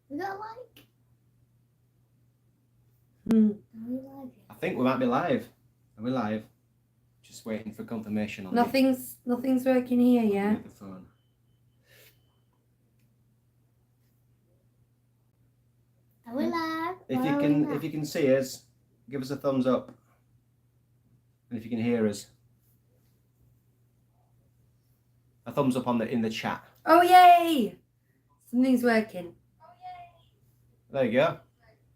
We got a like. Hmm. Are we live yet? I think we might be live. Are we live? Just waiting for confirmation on Nothing's working here the yet. other phone. Are we live? If you can see us, give us a thumbs up. And if you can hear us, a thumbs up in the chat. Oh yay! Something's working. There you go.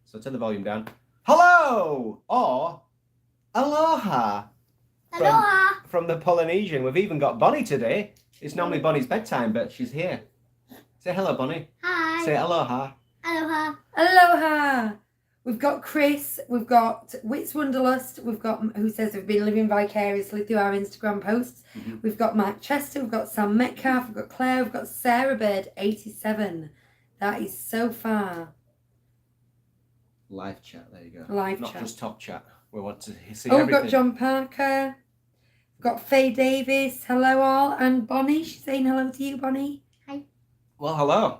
So turn the volume down. Hello or aloha. Aloha. From the Polynesian. We've even got Bonnie today. It's normally Bonnie's bedtime, but she's here. Say hello, Bonnie. Hi. Say aloha. Aloha. Aloha! We've got Chris, we've got Wits Wonderlust, we've got who says we've been living vicariously through our Instagram posts. Mm-hmm. We've got Mark Chester, we've got Sam Metcalf, we've got Claire, we've got Sarah Bird, 87. That is so far. Live chat, there you go. Live Not chat. just top chat. We want to see Oh, we've everything. got John Parker, we've got Faye Davis, hello all, and Bonnie, she's saying hello to you, Bonnie. Well, hello.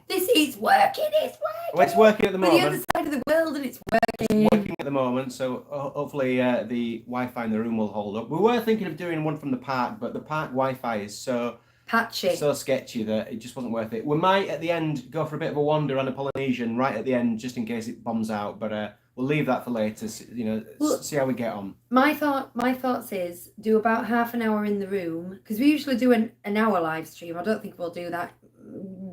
This is working, it's working. Well, it's working at the We're the moment. other side of the world and it's It's working at the moment, so hopefully the Wi-Fi in the room will hold up. We were thinking of doing one from the park, but the park Wi-Fi is so patchy. So sketchy that it just wasn't worth it. We might at the end go for a bit of a wander on a Polynesian right at the end, just in case it bombs out. But we'll leave that for later. See how we get on. My thoughts is do about half an hour in the room, because we usually do an hour live stream. I don't think we'll do that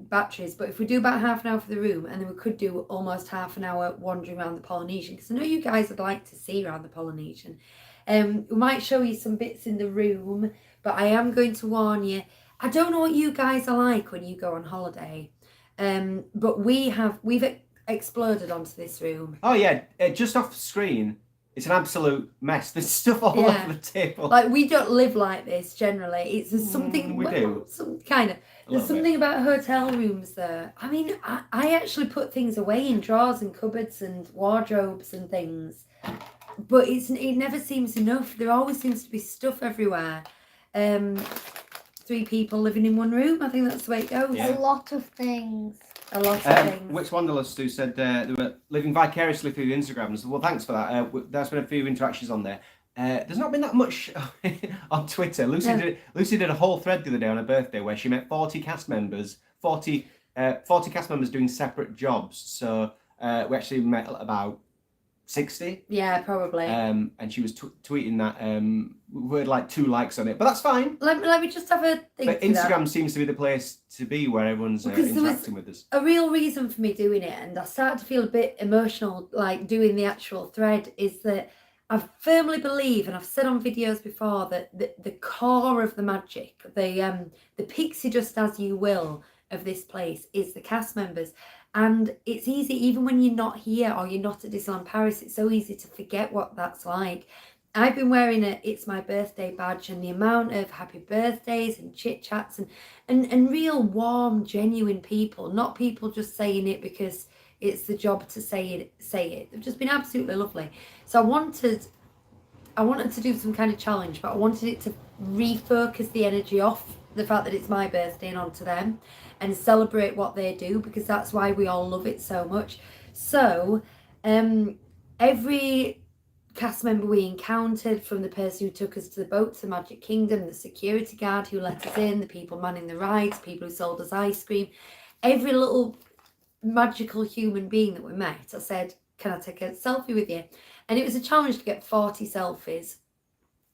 batteries, but if we do about half an hour for the room, and then we could do almost half an hour wandering around the Polynesian, because I know you guys would like to see around the Polynesian. We might show you some bits in the room, but I am going to warn you, I don't know what you guys are like when you go on holiday, but we've exploded onto this room. Oh yeah, just off screen, it's an absolute mess. There's stuff all over the table. Like, we don't live like this generally. It's just something we do. Some kind of. There's something about hotel rooms there. I mean, I actually put things away in drawers and cupboards and wardrobes and things, but it never seems enough. There always seems to be stuff everywhere. 3 people living in one room. I think that's the way it goes. A lot of things. A lot of things. Witch Wanderlust, who said they were living vicariously through the Instagrams. Well, thanks for that. There's been a few interactions on there. There's not been that much on Twitter. Lucy did a whole thread the other day on her birthday where she met 40 cast members, 40 cast members doing separate jobs. So we actually met about 60. Yeah, probably. And she was tweeting that we had like 2 likes on it, but that's fine. Let me just have a think. But Instagram seems to be the place to be where everyone's interacting with us. A real reason for me doing it, and I started to feel a bit emotional, like doing the actual thread, is that I firmly believe, and I've said on videos before, that the core of the magic, the pixie dust as you will of this place, is the cast members. And it's easy, even when you're not here or you're not at Disneyland Paris, it's so easy to forget what that's like. I've been wearing It's My Birthday badge, and the amount of happy birthdays and chit chats and real warm, genuine people, not people just saying it because it's the job to say it. They've just been absolutely lovely. So I wanted to do some kind of challenge, but I wanted it to refocus the energy off the fact that it's my birthday and onto them, and celebrate what they do, because that's why we all love it so much. So every cast member we encountered, from the person who took us to the boat to the Magic Kingdom, the security guard who let us in, the people manning the rides, people who sold us ice cream, every little magical human being that we met, I said, can I take a selfie with you? And it was a challenge to get 40 selfies.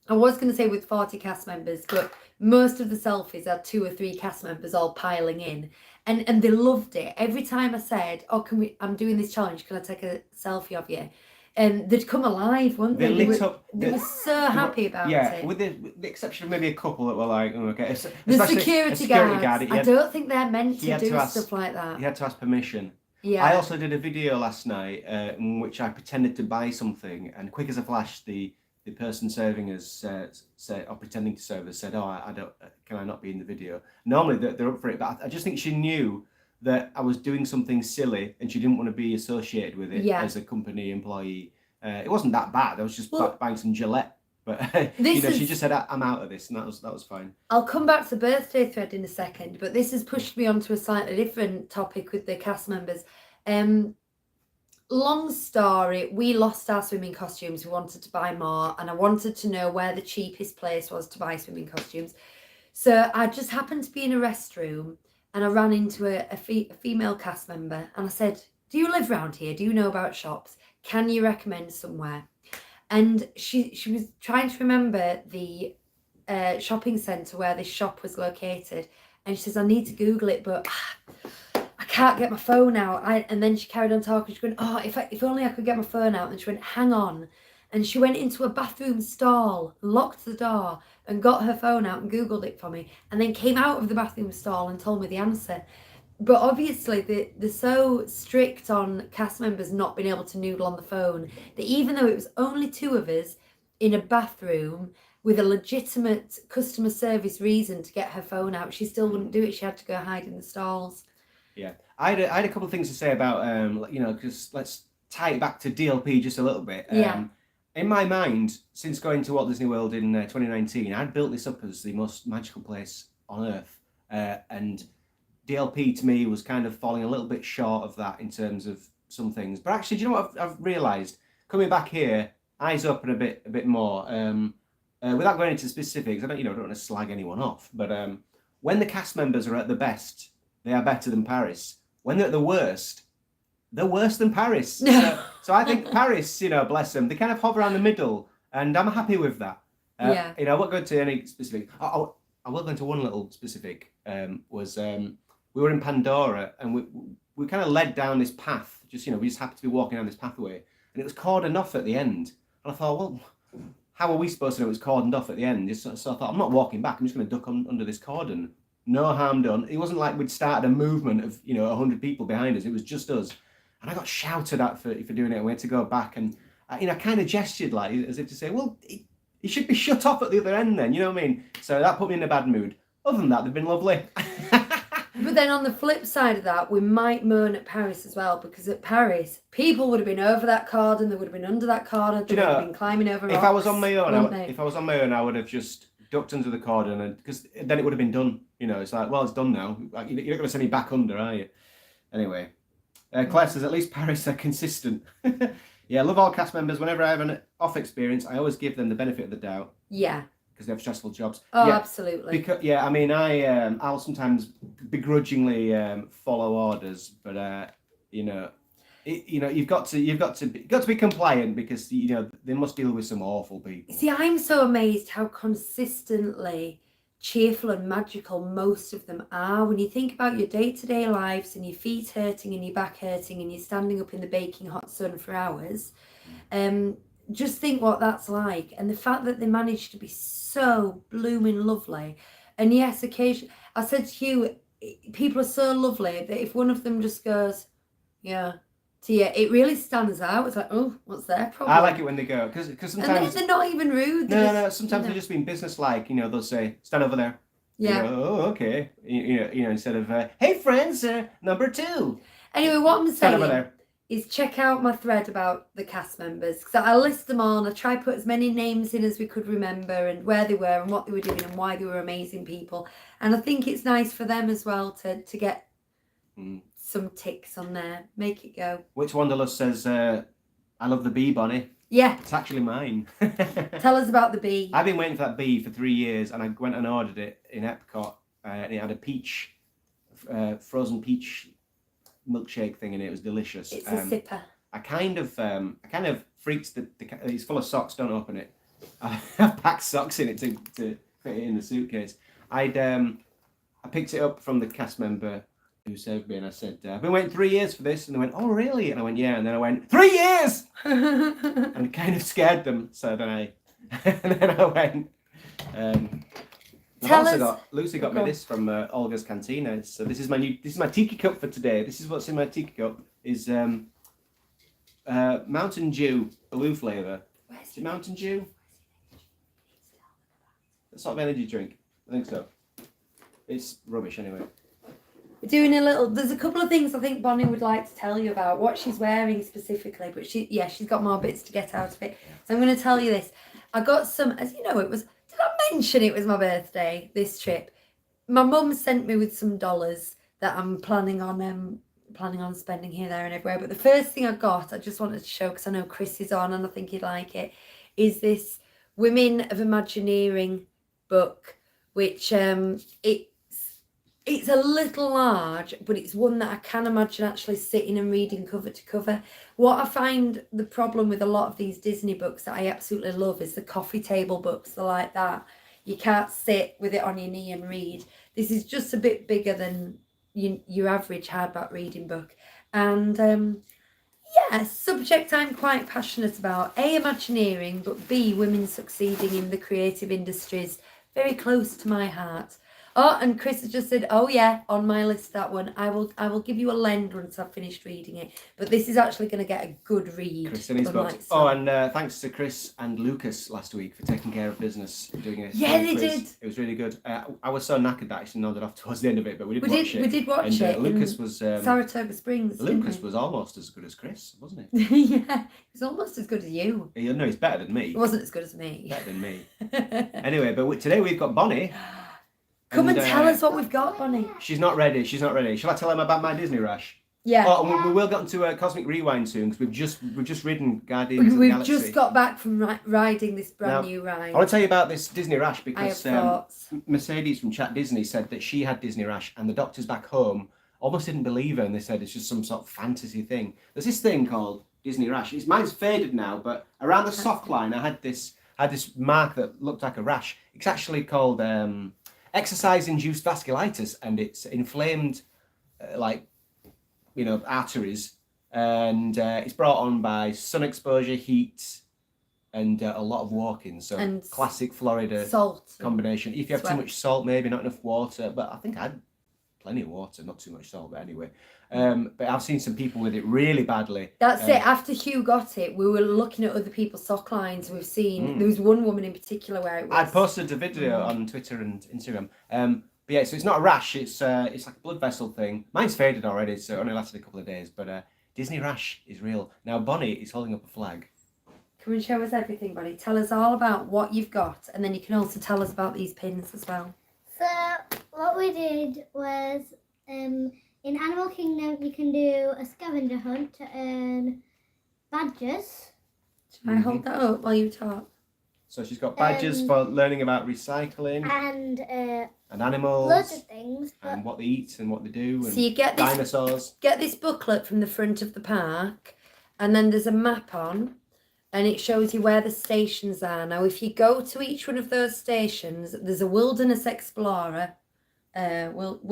I was going to say with 40 cast members, but most of the selfies are 2 or 3 cast members all piling in, and they loved it. Every time I said, oh, I'm doing this challenge, can I take a selfie of you? And they'd come alive, wouldn't they? They were so happy about it. Yeah, with the exception of maybe a couple that were like, oh, okay. The security guard, I don't think they're meant to do stuff like that. You had to ask permission. Yeah. I also did a video last night in which I pretended to buy something, and quick as a flash, the person serving us said, or pretending to serve us, said, "Oh, can I not be in the video?" Normally they're up for it, but I just think she knew that I was doing something silly, and she didn't want to be associated with it as a company employee. It wasn't that bad. I was just buying some Gillette But This she is- just said, "I'm out of this," and that was fine. I'll come back to the birthday thread in a second, but this has pushed me onto a slightly different topic with the cast members. Long story, we lost our swimming costumes. We wanted to buy more, and I wanted to know where the cheapest place was to buy swimming costumes. So I just happened to be in a restroom, and I ran into a female cast member, and I said, "Do you live around here? Do you know about shops? Can you recommend somewhere?" And she was trying to remember the shopping centre where this shop was located, and she says, "I need to Google it, but I can't get my phone out." And then she carried on talking. She went, "Oh, if only I could get my phone out." And she went, "Hang on." And she went into a bathroom stall, locked the door, and got her phone out and Googled it for me, and then came out of the bathroom stall and told me the answer. But obviously, they're so strict on cast members not being able to noodle on the phone that even though it was only two of us in a bathroom with a legitimate customer service reason to get her phone out, she still wouldn't do it. She had to go hide in the stalls. Yeah, I had a couple of things to say about because let's tie it back to DLP just a little bit. Yeah. In my mind, since going to Walt Disney World in 2019, I'd built this up as the most magical place on earth, and DLP to me was kind of falling a little bit short of that in terms of some things. But actually, do you know what I've realised? Coming back here, eyes open a bit more. Without going into specifics, I don't want to slag anyone off, but when the cast members are at the best, they are better than Paris. When they're at the worst, they're worse than Paris. So I think Paris, bless them, they kind of hover around the middle, and I'm happy with that. Yeah. I won't go into any specific. I will go into one little specific. We were in Pandora, and we kind of led down this path. We just happened to be walking down this pathway, and it was cordoned off at the end. And I thought, well, how are we supposed to know it was cordoned off at the end? So I thought, I'm not walking back. I'm just going to duck under this cordon. No harm done. It wasn't like we'd started a movement of 100 people behind us. It was just us, and I got shouted at for doing it. And we had to go back, and I kind of gestured like as if to say, well, he should be shut off at the other end then. You know what I mean? So that put me in a bad mood. Other than that, they've been lovely. But then on the flip side of that, we might moan at Paris as well, because at Paris, people would have been over that cordon, they would have been under that cordon, they would have been climbing over rocks. If I was on my own, I would have just ducked under the cordon, and because then it would have been done. It's like, well, it's done now. Like, you're not going to send me back under, are you? Anyway, Claire says, at least Paris are consistent. Yeah, I love all cast members. Whenever I have an off experience, I always give them the benefit of the doubt. Yeah. Because they have stressful jobs. Oh, yeah, absolutely. Because I'll sometimes begrudgingly follow orders, but you've got to be compliant, because they must deal with some awful people. See, I'm so amazed how consistently cheerful and magical most of them are. When you think about your day-to-day lives and your feet hurting and your back hurting and you're standing up in the baking hot sun for hours, just think what that's like, and the fact that they managed to be so blooming lovely. And yes, occasionally, I said to you, people are so lovely that if one of them just goes, yeah, to you, it really stands out. It's like, oh, what's their problem? I like it when they go, because sometimes they're not even rude. No. Sometimes they're just being businesslike. They'll say, "Stand over there." Yeah. Oh, okay. Instead of, "Hey, friends, number 2." Anyway, what I'm Stand over saying there. is check out my thread about the cast members, because I list them all and I try to put as many names in as we could remember, and where they were and what they were doing and why they were amazing people. And I think it's nice for them as well to get some ticks on there. Make it go. Which Wanderlust says, "I love the bee, Bonnie." Yeah. It's actually mine. Tell us about the bee. I've been waiting for that bee for 3 years, and I went and ordered it in Epcot, and it had a peach, frozen peach milkshake thing in it. It was delicious. It's a sipper. I kind of freaked it's full of socks. Don't open it. I've packed socks in it to fit it in the suitcase. I picked it up from the cast member who served me, and I said, "I've been waiting 3 years for this." And they went, "Oh, really?" And I went, "Yeah." And then I went, "3 years!" and it kind of scared them. So then I went. Lucy got me this from Olga's Cantina. So this is my tiki cup for today. This is what's in my tiki cup. Is Mountain Dew blue flavour. Is it Mountain Dew? That sort of energy drink. I think so. It's rubbish anyway. We're doing there's a couple of things I think Bonnie would like to tell you about, what she's wearing specifically, but she's got more bits to get out of it. So I'm going to tell you this. I got some, as you know, did I mention it was my birthday, this trip? My mum sent me with some dollars that I'm planning on spending here, there and everywhere. But the first thing I got, I just wanted to show, because I know Chris is on and I think he'd like it, is this Women of Imagineering book, which it's a little large, but it's one that I can imagine actually sitting and reading cover to cover. What I find the problem with a lot of these Disney books that I absolutely love is the coffee table books. They're like that. You can't sit with it on your knee and read. This is just a bit bigger than your average hardback reading book. And yeah, subject I'm quite passionate about. A, Imagineering, but B, women succeeding in the creative industries. Very close to my heart. Oh, and Chris has just said, oh yeah, on my list, that one. I will give you a lend once I've finished reading it. But this is actually going to get a good read. Chris and his books. Oh, and thanks to Chris and Lucas last week for taking care of business and doing it. Yeah, they did. It was really good. I was so knackered that I actually nodded off towards the end of it, but we did watch it. We did watch it. Lucas was Saratoga Springs. Lucas was almost as good as Chris, wasn't he? Yeah, he was almost as good as you. No, he's better than me. He wasn't as good as me. Better than me. Anyway, but today we've got Bonnie. Come and tell us what we've got, Bonnie. She's not ready. Shall I tell him about my Disney rash? Yeah. Oh, and we will get into a Cosmic Rewind soon, because we've just ridden Guardians of the Galaxy. We've just got back from riding this brand new ride. I want to tell you about this Disney rash because I have thoughts. Mercedes from Chat Disney said that she had Disney rash, and the doctors back home almost didn't believe her, and they said it's just some sort of fantasy thing. There's this thing called Disney rash. Mine's faded now, but around the sock line I had this mark that looked like a rash. It's actually called exercise-induced vasculitis, and it's inflamed, arteries, and it's brought on by sun exposure, heat, and a lot of walking. So and classic Florida salt combination. If you have too much salt, maybe not enough water, but I think I had plenty of water, not too much salt, but anyway. But I've seen some people with it really badly. That's it. After Hugh got it, we were looking at other people's sock lines. We've seen there was one woman in particular where it was. I posted a video on Twitter and Instagram. But yeah, so it's not a rash. It's like a blood vessel thing. Mine's faded already, so it only lasted a couple of days. But Disney rash is real. Now Bonnie is holding up a flag. Come and show us everything, Bonnie. Tell us all about what you've got, and then you can also tell us about these pins as well. So what we did was in Animal Kingdom, you can do a scavenger hunt to earn badges. Should I hold that up while you talk? So she's got badges for learning about recycling and animals, loads of things, and what they eat and what they do. And so you get this, dinosaurs. Get this booklet from the front of the park, and then there's a map on, and it shows you where the stations are. Now, if you go to each one of those stations, there's a wilderness explorer. There's a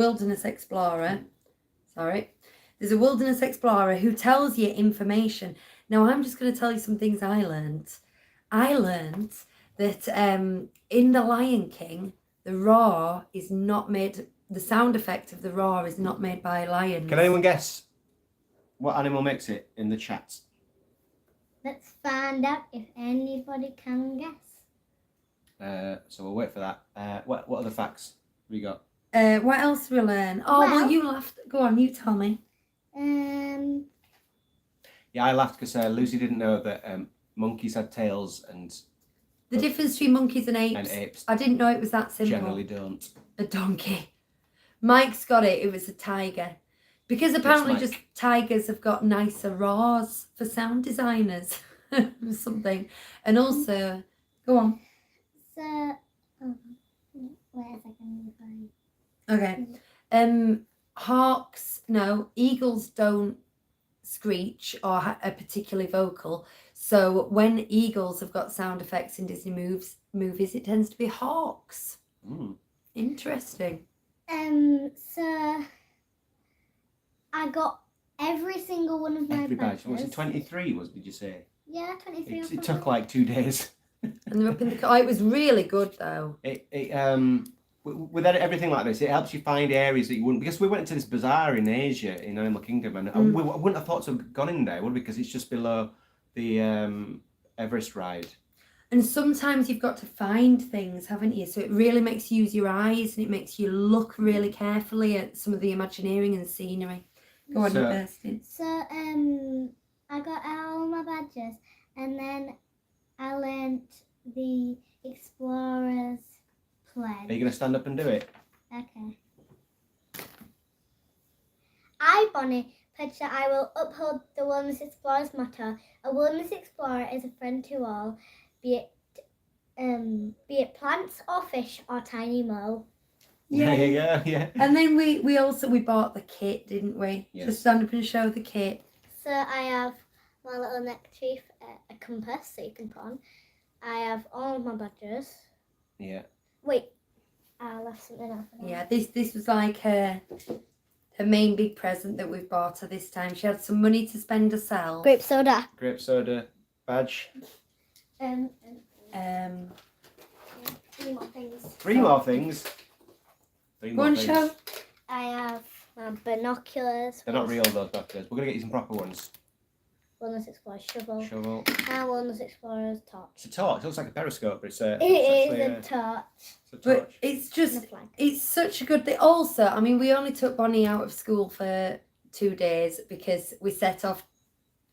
wilderness explorer who tells you information. Now, I'm just going to tell you some things I learned. I learned that in The Lion King, the roar is not made, the sound effect of the roar is not made by lions. Can anyone guess what animal makes it in the chat? Let's find out if anybody can guess. So we'll wait for that. What other facts have we got? What else did we learn? Oh, well, you laughed. Go on, you tell me. Yeah, I laughed because Lucy didn't know that monkeys had tails and... The difference between monkeys and apes. I didn't know it was that simple. Generally don't. A donkey. Mike's got it. It was a tiger. Because apparently just tigers have got nicer roars for sound designers or something. And also, go on. So, wait a second. Okay. Eagles don't screech or are particularly vocal. So when eagles have got sound effects in Disney movies, it tends to be hawks. Interesting. So I got every single one of my badges. Was it 23? Did you say? Yeah, 23. It took like 2 days. And they're up in the car. It was really good though. With everything like this, it helps you find areas that you wouldn't, because we went to this bazaar in Asia, in Animal Kingdom, and I wouldn't have thought to have gone in there, would we? Because it's just below the Everest ride. And sometimes you've got to find things, haven't you? So it really makes you use your eyes, and it makes you look really carefully at some of the Imagineering and scenery. Go on, Kirsten. So I got all my badges, and then I learnt the Explorer's Pledge. Are you going to stand up and do it? Okay. I, Bonnie, pledge that I will uphold the Wilderness Explorer's motto. A Wilderness Explorer is a friend to all, be it plants or fish or tiny mole. Yeah, yeah. And then we bought the kit, didn't we? Yes. To stand up and show the kit. So I have my little neckerchief, a compass that you can put on. I have all of my badges. Yeah. Wait, I left something else. Yeah, this was like her main big present that we've bought her this time. She had some money to spend herself. Grape soda. Grape soda, badge. Three more things. Three more things. Three more One things. show. I have my binoculars. They're not real, those binoculars. We're going to get you some proper ones. Wilderness Explorer's shovel. Shovel. And Wilderness Explorer's torch. It's a torch. It looks like a periscope, but it's a. It is a torch. It's a torch. But it's just, it's such a good thing. Also, I mean, we only took Bonnie out of school for 2 days because we set off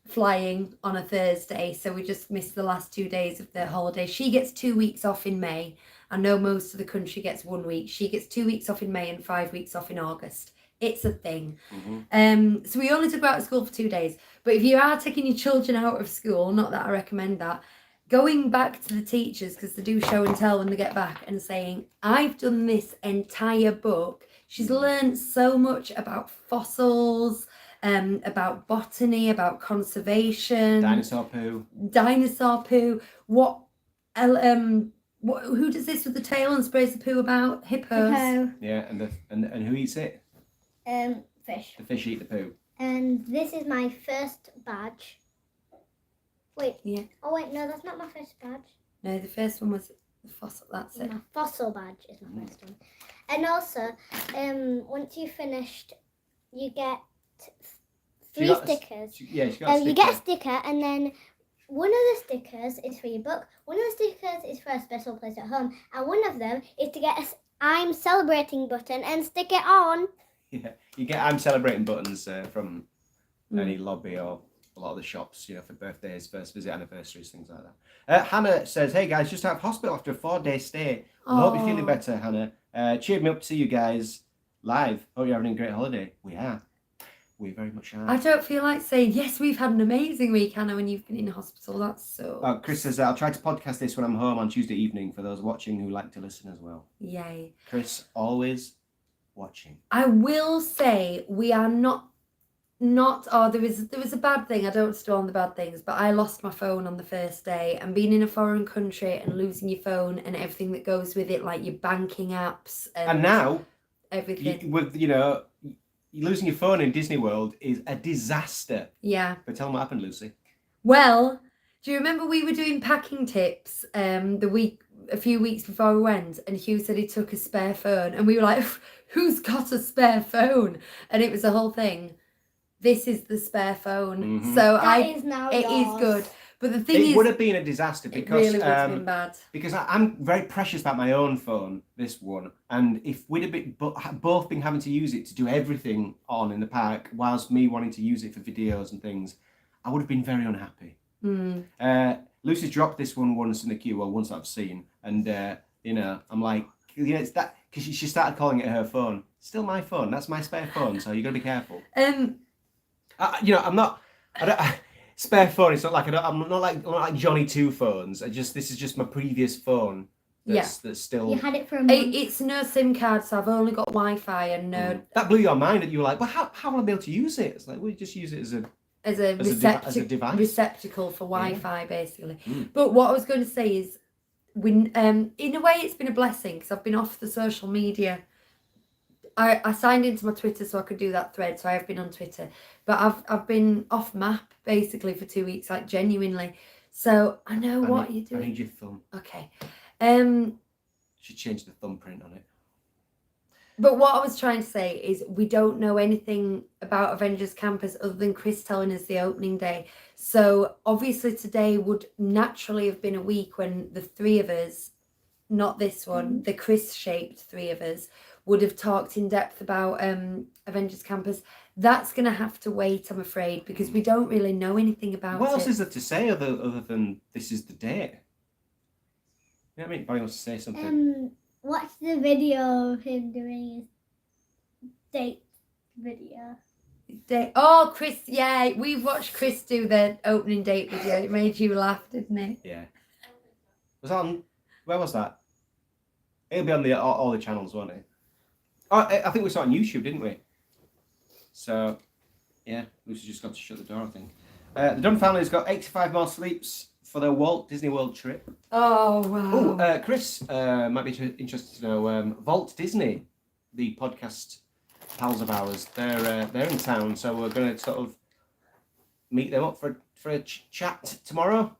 flying on a Thursday, so we just missed the last 2 days of the holiday. She gets 2 weeks off in May. I know most of the country gets 1 week. She gets 2 weeks off in May and 5 weeks off in August. It's a thing. Mm-hmm. So we only took her out of school for 2 days. But if you are taking your children out of school, not that I recommend that, going back to the teachers, because they do show and tell when they get back, and saying, I've done this entire book. She's learned so much about fossils, about botany, about conservation. Dinosaur poo. Who does this with the tail and sprays the poo about? Hippos. Hippo. Yeah, and who eats it? Fish. The fish eat the poo. And this is my first badge. Wait. Yeah. Oh wait, no, that's not my first badge. No, the first one was the fossil. That's it. My fossil badge is my first one. And also, once you've finished, you get three stickers. Yeah, she got a sticker. You get a sticker, and then one of the stickers is for your book. One of the stickers is for a special place at home, and one of them is to get a I'm celebrating button and stick it on. Yeah, you get I'm celebrating buttons from any lobby or a lot of the shops, you know, for birthdays, first visit anniversaries, things like that. Hannah says, hey guys, just out of hospital after a 4-day stay. I hope you're feeling better, Hannah. Cheered me up to see you guys live. Hope you're having a great holiday. We are. We very much are. I don't feel like saying, yes, we've had an amazing week, Hannah, when you've been in hospital. That's so... Chris says, I'll try to podcast this when I'm home on Tuesday evening for those watching who like to listen as well. Yay. Chris, always watching. I will say we are not there was a bad thing. I don't want to dwell on the bad things, but I lost my phone on the first day, and being in a foreign country and losing your phone and everything that goes with it, like your banking apps and now everything. Losing your phone in Disney World is a disaster. Yeah. But tell them what happened, Lucy. Well, do you remember we were doing packing tips a few weeks before we went, and Hugh said he took a spare phone, and we were like, who's got a spare phone? And it was a whole thing. This is the spare phone. Mm-hmm. So it is now it yours. is good. But the thing it would have been a disaster because it really would have been bad. Because I'm very precious about my own phone, this one, and if we'd have been both been having to use it to do everything on in the park, whilst me wanting to use it for videos and things, I would have been very unhappy. Lucy's dropped this one once in the queue, well, once I've seen, and I'm like, it's that because she started calling it her phone. Still my phone. That's my spare phone. So you got to be careful. I'm not. Spare phone. It's not like I'm not like Johnny Two phones. This is just my previous phone. That's still. You had it for a month. It's no SIM card, so I've only got Wi-Fi and no. That blew your mind that you were like, well, how will I be able to use it? It's like we just use it as a device. Receptacle for Wi-Fi, basically. But what I was going to say is, in a way, it's been a blessing because I've been off the social media. I signed into my Twitter so I could do that thread, so I have been on Twitter. But I've been off map basically for 2 weeks, like genuinely. So I know what you're doing. I need your thumb. Okay. Should change the thumbprint on it. But what I was trying to say is we don't know anything about Avengers Campus other than Chris telling us the opening day. So obviously today would naturally have been a week when the three of us, not this one, the Chris-shaped three of us, would have talked in depth about Avengers Campus. That's going to have to wait, I'm afraid, because we don't really know anything about it. What else is there to say other than this is the date? know what I mean? Bonnie wants to say something. Watch the video of him doing his date video. Oh, Chris, yeah, we watched Chris do the opening date video. It made you laugh, didn't it? Yeah. Was that on? Where was that? It'll be on all the channels, won't it? Oh, I think we saw it on YouTube, didn't we? So, yeah, Lucy just got to shut the door, I think. The Dunn family's got 85 more sleeps for their Walt Disney World trip. Oh, wow. Oh, Chris might be interested to know, Vault Disney, the podcast pals of ours, they're in town, so we're going to sort of meet them up for a chat tomorrow,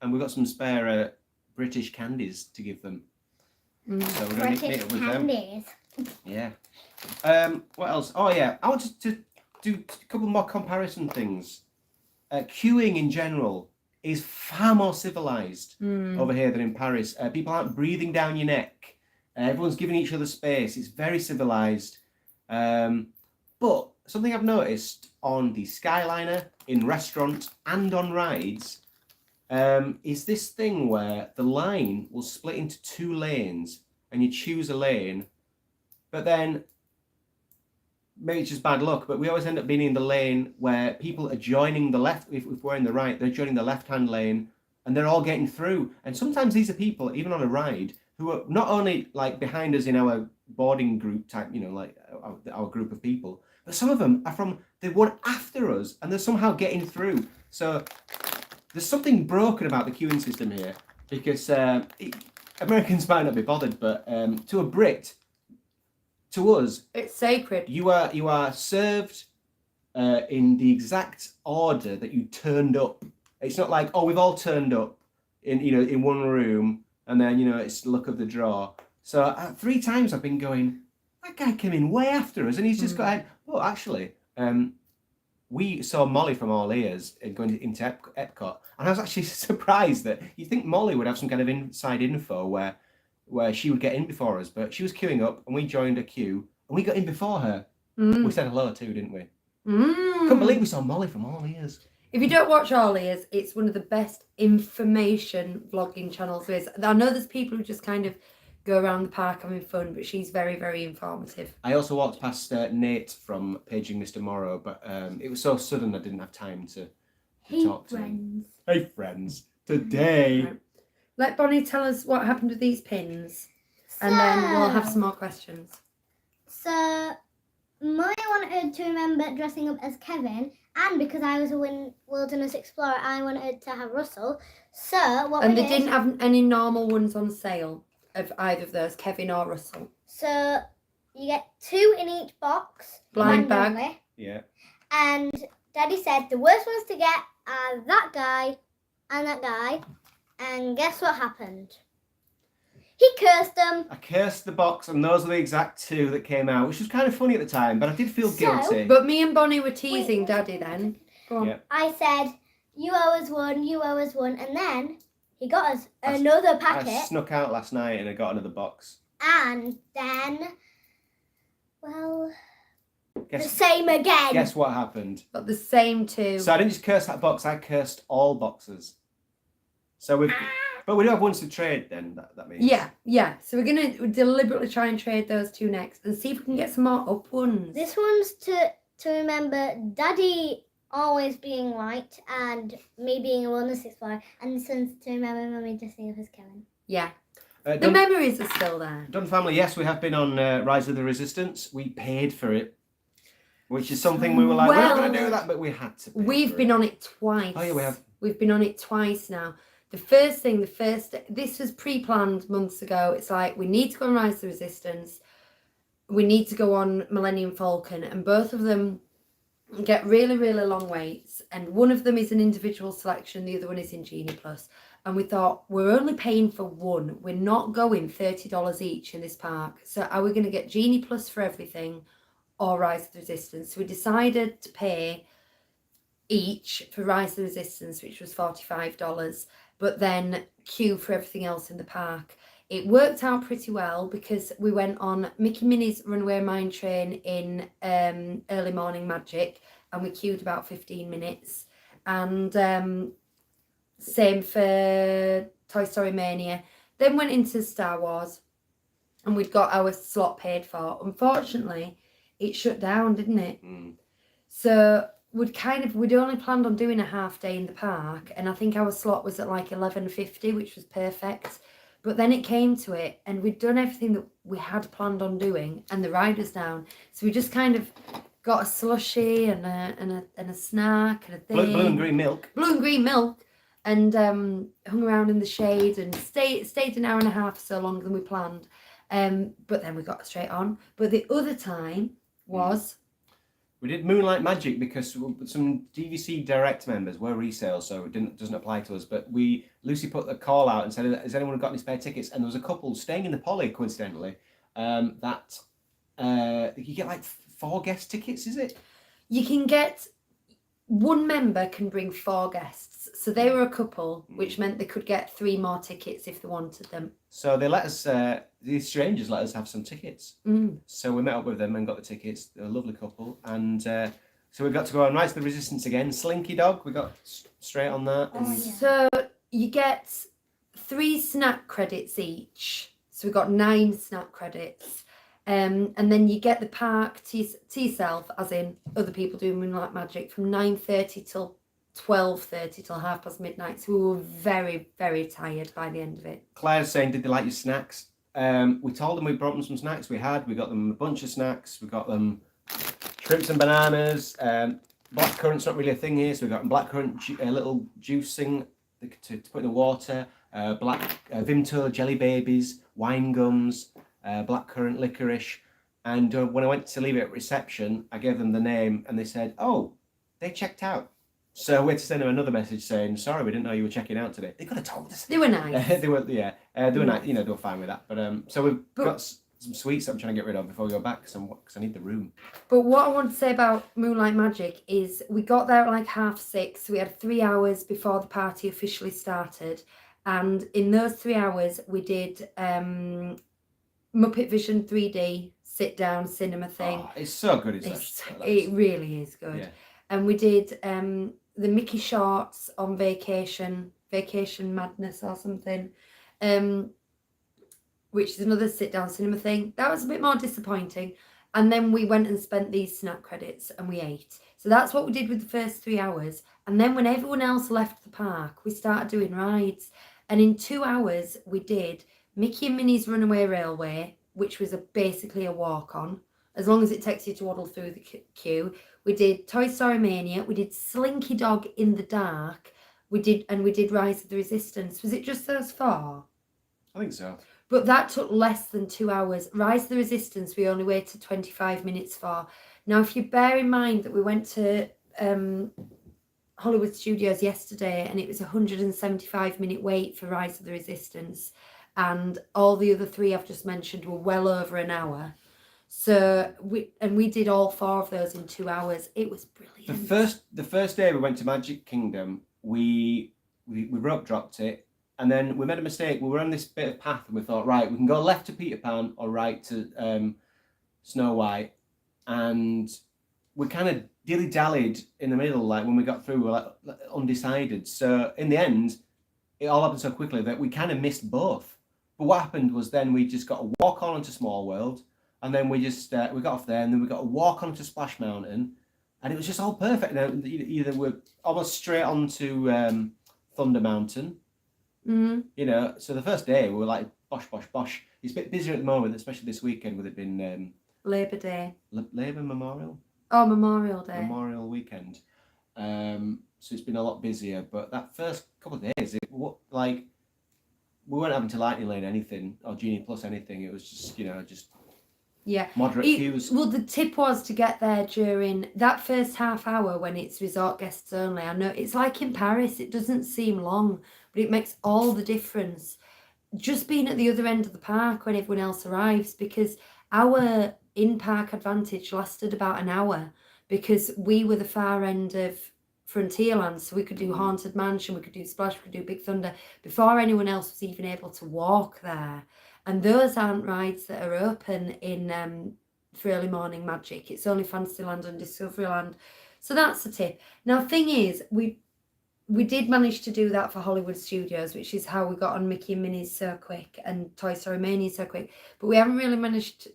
and we've got some spare British candies to give them. So we're going to meet up with candies. them. Yeah. What else? Oh yeah, I wanted to do a couple more comparison things. Queuing in general is far more civilized over here than in Paris. People aren't breathing down your neck. Everyone's giving each other space. It's very civilized. But something I've noticed on the Skyliner, in restaurants and on rides, is this thing where the line will split into 2 lanes and you choose a lane, but then maybe it's just bad luck, but we always end up being in the lane where people are joining the left. If we're in the right, they're joining the left-hand lane and they're all getting through. And sometimes these are people, even on a ride, who are not only like behind us in our boarding group type, you know, like our group of people, but some of them are from the one after us and they're somehow getting through. So there's something broken about the queuing system here, because Americans might not be bothered, but to a Brit, to us, it's sacred. You are served in the exact order that you turned up. It's not like, oh, we've all turned up in one room and then it's luck of the draw. So 3 times I've been going, that guy came in way after us, and he's just got, oh, actually, we saw Molly from All Ears going into Epcot, and I was actually surprised that you think Molly would have some kind of inside info where she would get in before us, but she was queuing up and we joined a queue and we got in before her. We said hello too, didn't we? Couldn't believe we saw Molly from All Ears. If you don't watch All Ears, it's one of the best information vlogging channels there is. I know there's people who just kind of go around the park having fun, but she's very, very informative. I also walked past Nate from Paging Mr. Morrow, but it was so sudden I didn't have time to talk to him. Hey friends, today... Right. Let Bonnie tell us what happened with these pins, and then we'll have some more questions. So, Molly wanted to remember dressing up as Kevin, and because I was a wilderness explorer, I wanted to have Russell. So, what we did... And they didn't have any normal ones on sale of either of those, Kevin or Russell. So, you get 2 in each box. Blind randomly. bag. Yeah. And Daddy said the worst ones to get are that guy and that guy. And guess what happened? He cursed them. I cursed the box, and those are the exact 2 that came out, which was kind of funny at the time, but I did feel guilty. But me and Bonnie were teasing Daddy then. Go on. Yeah. I said, you owe us one, and then he got us another packet. I snuck out last night and I got another box. And then, well, the same again. Guess what happened? Got the same 2. So I didn't just curse that box, I cursed all boxes. So but we do have ones to trade then, that means. Yeah. So we're going to deliberately try and trade those 2 next and see if we can get some more up ones. This one's to remember Daddy always being right and me being a wilderness explorer, and this one's to remember Mummy dressing up as Kevin. Yeah. The memories are still there. Dunn family, yes, we have been on Rise of the Resistance. We paid for it, which is something we were like, we're not going to do that, but we had to pay We've been on it twice. Oh yeah, we have. We've been on it twice now. This was pre-planned months ago. It's like, we need to go on Rise of the Resistance. We need to go on Millennium Falcon. And both of them get really, really long waits. And one of them is an individual selection. The other one is in Genie Plus. And we thought, we're only paying for one. We're not going $30 each in this park. So are we going to get Genie Plus for everything or Rise of the Resistance? So we decided to pay each for Rise of the Resistance, which was $45. But then queue for everything else in the park. It worked out pretty well because we went on Mickey Minnie's Runaway Mine Train in Early Morning Magic, and we queued about 15 minutes. And same for Toy Story Mania. Then went into Star Wars, and we'd got our slot paid for. Unfortunately, it shut down, didn't it? So we'd only planned on doing a half day in the park, and I think our slot was at like 11:50, which was perfect. But then it came to it, and we'd done everything that we had planned on doing, and the ride was down. So we just kind of got a slushie and a snack and a thing. Blue and green milk. Blue and green milk, and hung around in the shade and stayed an hour and a half so longer than we planned. But then we got straight on. But the other time was. We did Moonlight Magic because some DVC Direct members were resale, so it doesn't apply to us. But Lucy put a call out and said, "Has anyone got any spare tickets?" And there was a couple staying in the Poly, coincidentally, that you get like 4 guest tickets. Is it? You can get one member can bring 4 guests, so they were a couple, which meant they could get 3 more tickets if they wanted them. So they let us. These strangers let us have some tickets. So we met up with them and got the tickets. They're a lovely couple, and so we got to go on Rise of the Resistance again. Slinky Dog, we got straight on that. Oh, yeah. So you get 3 snack credits each. So we got 9 snack credits. And then you get the park to yourself, as in other people doing Moonlight Magic, from 9:30 till 12:30 till midnight. So we were very, very tired by the end of it. Claire's saying, "Did they like your snacks?" We told them we brought them some snacks. We got them a bunch of snacks. We got them shrimps and bananas. Blackcurrant's not really a thing here, so we got them blackcurrant little juicing to put in the water. Vimto jelly babies, wine gums, blackcurrant licorice. And when I went to leave it at reception, I gave them the name, and they said, "Oh, they checked out." So we had to send them another message saying, "Sorry, we didn't know you were checking out today." They could have told us. They were nice. They were nice. You know, they were fine with that. But so we've got some sweets that I'm trying to get rid of before we go back because I need the room. But what I want to say about Moonlight Magic is we got there at like 6:30. So we had 3 hours before the party officially started, and in those 3 hours we did Muppet Vision 3D sit down cinema thing. Oh, it's so good. It really is good. Yeah. And we did the Mickey Shorts on Vacation Madness or something, which is another sit-down cinema thing. That was a bit more disappointing. And then we went and spent these snack credits and we ate. So that's what we did with the first 3 hours. And then when everyone else left the park, we started doing rides. And in 2 hours, we did Mickey and Minnie's Runaway Railway, which was basically a walk-on, as long as it takes you to waddle through the queue. We did Toy Story Mania. We did Slinky Dog in the Dark. We did Rise of the Resistance. Was it just those 4? I think so. But that took less than 2 hours. Rise of the Resistance, we only waited 25 minutes for. Now, if you bear in mind that we went to Hollywood Studios yesterday and it was a 175-minute wait for Rise of the Resistance, and all the other 3 I've just mentioned were well over an hour. So we did all 4 of those in 2 hours. It was brilliant. The first day we went to Magic Kingdom, we rope dropped it, and then we made a mistake. We were on this bit of path, and we thought, right, we can go left to Peter Pan or right to Snow White, and we kind of dilly-dallied in the middle. Like when we got through, we were like undecided. So in the end, it all happened so quickly that we kind of missed both. But what happened was then we just got to walk on into Small World. And then we just we got off there, and then we got to walk onto Splash Mountain, and it was just all perfect. Now either we're almost straight onto Thunder Mountain, you know. So the first day we were like bosh bosh bosh. It's a bit busier at the moment, especially this weekend with it being Labor Day, Labor Memorial. Oh, Memorial Day. Memorial weekend. So it's been a lot busier. But that first couple of days, we weren't having to Lightning Lane anything or Genie Plus anything. It was just moderate queues. Well, the tip was to get there during that first half hour when it's resort guests only. I know it's like in Paris, it doesn't seem long, but it makes all the difference. Just being at the other end of the park when everyone else arrives, because our in-park advantage lasted about an hour because we were the far end of Frontierland, so we could do Haunted Mansion, we could do Splash, we could do Big Thunder before anyone else was even able to walk there. And those aren't rides that are open in for early morning magic. It's only Fantasyland and Discoveryland. So that's the tip. Now, thing is, we we did manage to do that for Hollywood Studios, which is how we got on Mickey and Minnie's so quick and Toy Story Mania so quick. But we haven't really managed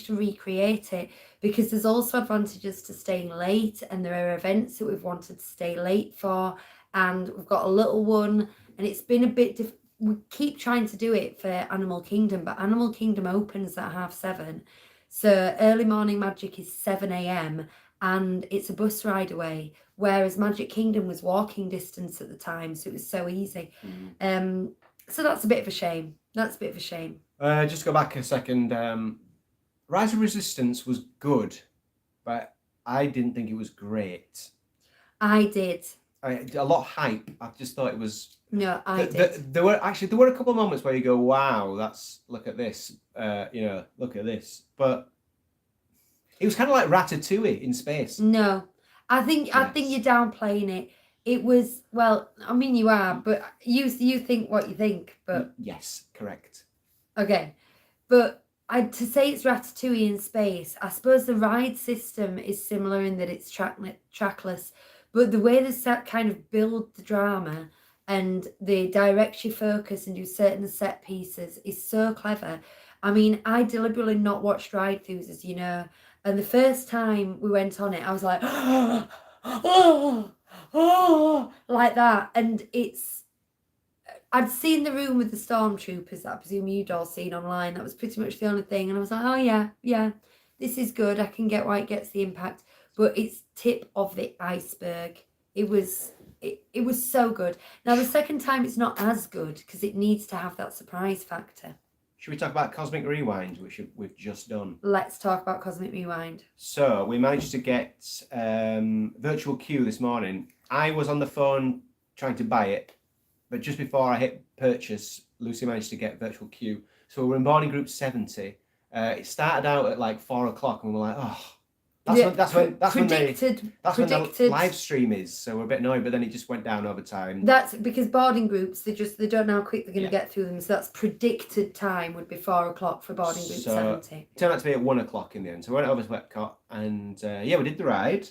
to recreate it, because there's also advantages to staying late, and there are events that we've wanted to stay late for, and we've got a little one, and it's been a bit we keep trying to do it for Animal Kingdom, but Animal Kingdom opens at 7:30, so early morning magic is 7 a.m. and it's a bus ride away, whereas Magic Kingdom was walking distance at the time, so it was so easy. So that's a bit of a shame. Just to go back a second, Rise of Resistance was good, but I didn't think it was great. I did. A lot of hype. I just thought it was. No, I did. There were a couple of moments where you go, "Wow, look at this," look at this. But it was kind of like Ratatouille in space. No, I think you're downplaying it. It was, well, I mean you are, but you think what you think. But yes, correct. Okay, but to say it's Ratatouille in space, I suppose the ride system is similar in that it's trackless, but the way they kind of build the drama and they direct your focus and do certain set pieces is so clever. I mean, I deliberately not watched ride throughs, as you know, and the first time we went on it, I was like, oh, like that, and I'd seen the room with the stormtroopers that I presume you'd all seen online. That was pretty much the only thing. And I was like, oh yeah, this is good. I can get why it gets the impact. But it's tip of the iceberg. It was so good. Now, the second time it's not as good because it needs to have that surprise factor. Should we talk about Cosmic Rewind, which we've just done? Let's talk about Cosmic Rewind. So we managed to get virtual queue this morning. I was on the phone trying to buy it, but just before I hit purchase, Lucy managed to get virtual queue. So we're in boarding group 70. It started out at like 4 o'clock, and we were like, oh, that's when the live stream is. So we're a bit annoyed, but then it just went down over time. That's because boarding groups, they don't know how quick they're going to get through them. So that's predicted time would be 4 o'clock for boarding group 70. It turned out to be at 1 o'clock in the end. So we went over to Epcot, and we did the ride.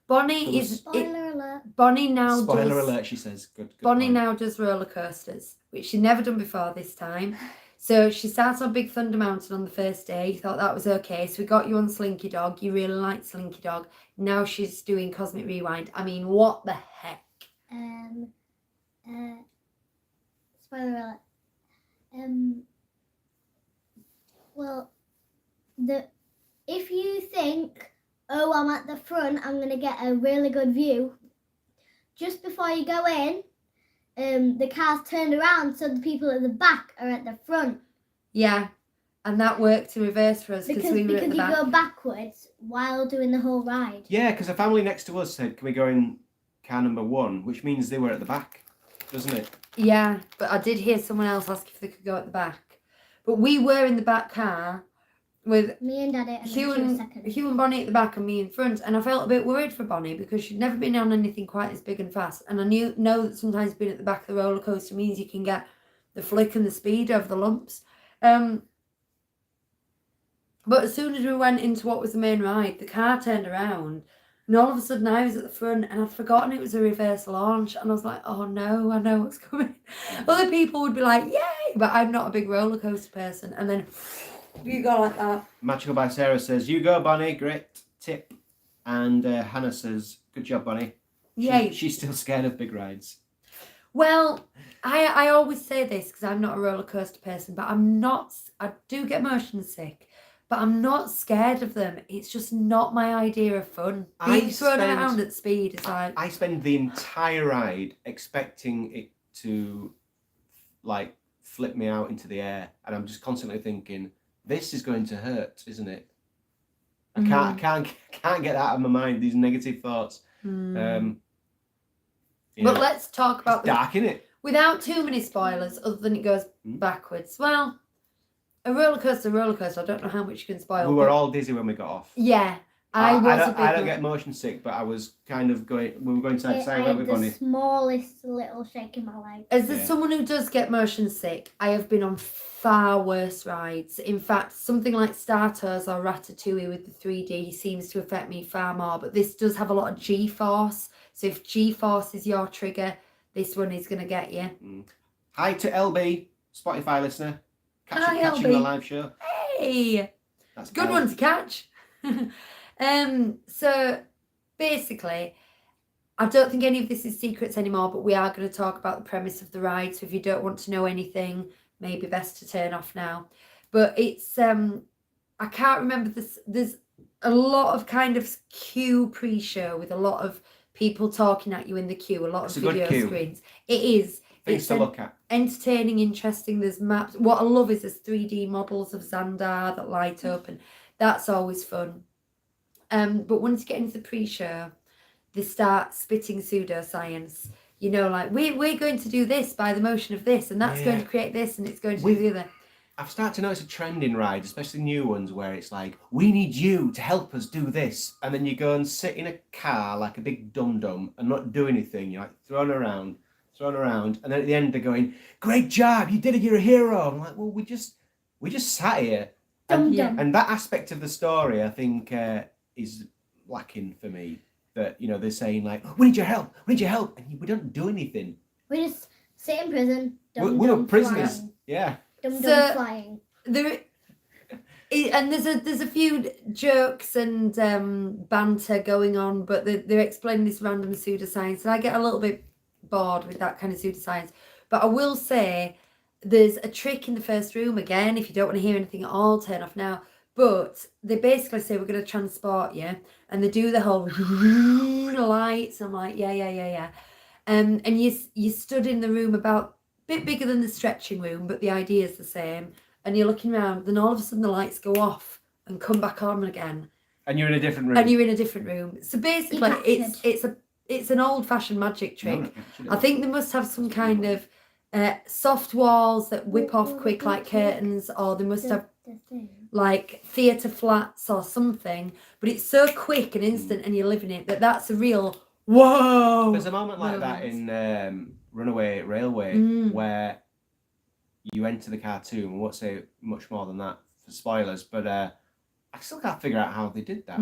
Bonnie alert. Bonnie now Spoiler alert, she says. Good Bonnie point. now does roller coasters, which she'd never done before this time. So she starts on Big Thunder Mountain on the first day. You thought that was okay. So we got you on Slinky Dog. You really liked Slinky Dog. Now she's doing Cosmic Rewind. I mean, what the heck? Spoiler alert. Well, if you think, oh, I'm at the front, I'm going to get a really good view, just before you go in, the car's turned around so the people at the back are at the front. Yeah, and that worked in reverse for us because we were at the back. Because you go backwards while doing the whole ride. Yeah, because the family next to us said, can we go in car number 1, which means they were at the back, doesn't it? Yeah, but I did hear someone else ask if they could go at the back. But we were in the back car with me and Daddy and Hugh and Bonnie at the back and me in front, and I felt a bit worried for Bonnie because she'd never been on anything quite as big and fast, and I know that sometimes being at the back of the roller coaster means you can get the flick and the speed over the lumps. But as soon as we went into what was the main ride, the car turned around, and all of a sudden I was at the front, and I'd forgotten it was a reverse launch, and I was like, oh no, I know what's coming. Other people would be like, yay, but I'm not a big roller coaster person, and then you go like that. Magical by Sarah says, you go, Bonnie, great tip. And Hannah says, good job, Bonnie. Yay. She's still scared of big rides. Well, I always say this because I'm not a roller coaster person, but I do get motion sick, but I'm not scared of them. It's just not my idea of fun. Being thrown around at speed is like... I spend the entire ride expecting it to, like, flip me out into the air. And I'm just constantly thinking, this is going to hurt, isn't it? I can't get that out of my mind, these negative thoughts. But let's talk about... It's dark, innit? Without too many spoilers, other than it goes backwards. Well, a roller coaster. I don't know how much you can spoil. We were all dizzy when we got off. Yeah. I I don't get motion sick, but I was kind of going. We were going side to side, I weren't we, had the Bonnie? smallest little shake in my leg. As Yeah. someone who does get motion sick, I have been on far worse rides. In fact, something like Star Tours or Ratatouille with the 3D seems to affect me far more. But this does have a lot of G-force. So if G-force is your trigger, this one is going to get you. Hi to LB, Spotify listener. Hi, Catching LB. the live show. Hey! That's Good one to catch. So basically, I don't think any of this is secrets anymore, but we are going to talk about the premise of the ride. So if you don't want to know anything, maybe best to turn off now. But it's I can't remember this. There's a lot of kind of queue pre-show with a lot of people talking at you in the queue, a lot It's of a good video queue. screens. It is. Things It's to look at. entertaining, interesting. There's maps. What I love is there's 3D models of Xandar that light up, and that's always fun. But once you get into the pre-show, they start spitting pseudoscience. You know, like we're going to do this by the motion of this, and that's going to create this, and it's going to do the other. I've started to notice a trend in rides, especially new ones, where it's like, we need you to help us do this. And then you go and sit in a car like a big dum-dum and not do anything. You're like thrown around. And then at the end they're going, great job, you did it, you're a hero. I'm like, well, we just sat here. Dum-dum. And that aspect of the story, I think, is lacking for me. That, you know, they're saying like, we need your help. And we don't do anything. We just sit in prison. We were prisoners. Flying. Yeah. Dum-dum flying. And there's a few jokes and banter going on, but they're explaining this random pseudoscience, and I get a little bit bored with that kind of pseudoscience. But I will say there's a trick in the first room. Again, if you don't want to hear anything at all, turn off now. But they basically say, we're going to transport you, and they do the whole lights. I'm like, yeah. And you stood in the room about a bit bigger than the stretching room, but the idea is the same. And you're looking around, then all of a sudden the lights go off and come back on again. And you're in a different room. So basically, it's an old-fashioned magic trick. I think they must have some kind of soft walls that whip off quick like curtains, or they must have like theatre flats or something. But it's so quick and instant, and you're living it, that's a real whoa. There's a moment like that in Runaway Railway where you enter the cartoon. I won't say much more than that for spoilers, but I still can't figure out how they did that.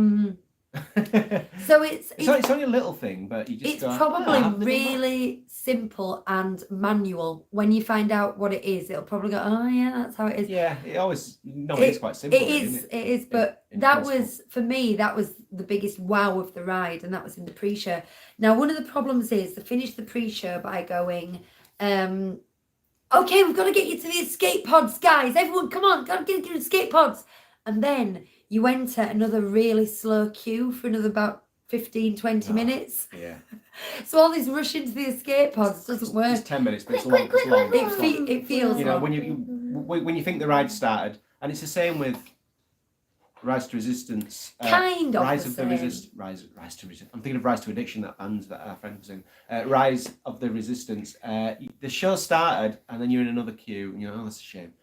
So it's only a little thing, but you just it's probably really simple and manual. When you find out what it is, it'll probably go, oh yeah, that's how it is. Yeah, it's quite simple. It is, but that was, for me, that was the biggest wow of the ride, and that was in the pre-show. Now, one of the problems is they finished the pre-show by going, okay, we've got to get you to the escape pods, guys. Everyone, come on, got to get you to the escape pods. And then you enter another really slow queue for another about 15-20 minutes. Yeah. So all this rush into the escape pods doesn't work. It's 10 minutes, but it's Quick, long. It feels, you know, long. when you think the ride started, and it's the same with Rise to Resistance. Kind of Rise the of same. the Rise to Resistance. I'm thinking of Rise to Addiction, that band that our friend was in. Rise of the Resistance. The show started, and then you're in another queue, and you're like, oh, that's a shame.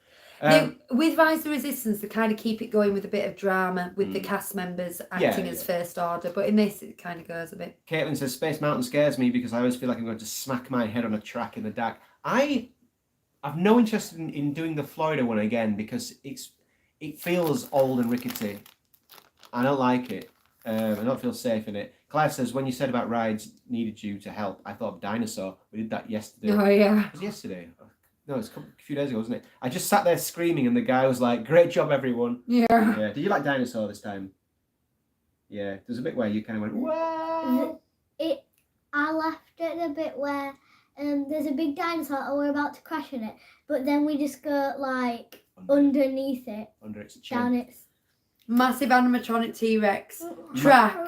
With Rise of the Resistance, they kind of keep it going with a bit of drama with the cast members acting as first order, but in this it kind of goes a bit. Caitlin says Space Mountain scares me because I always feel like I'm going to smack my head on a track in the dark. I've no interest in doing the Florida one again because it feels old and rickety. I don't like it. I don't feel safe in it. Claire says, when you said about rides needed you to help, I thought of Dinosaur. We did that yesterday. Oh yeah. Was it yesterday? No, it's a few days ago, wasn't it? I just sat there screaming, and the guy was like, "Great job, everyone!" Yeah. Did you like Dinosaur this time? Yeah. There's a bit where you kind of went, "Wow!" I laughed at the bit where there's a big dinosaur and we're about to crash in it, but then we just go like underneath it, under its chin. down its Massive animatronic T-Rex track,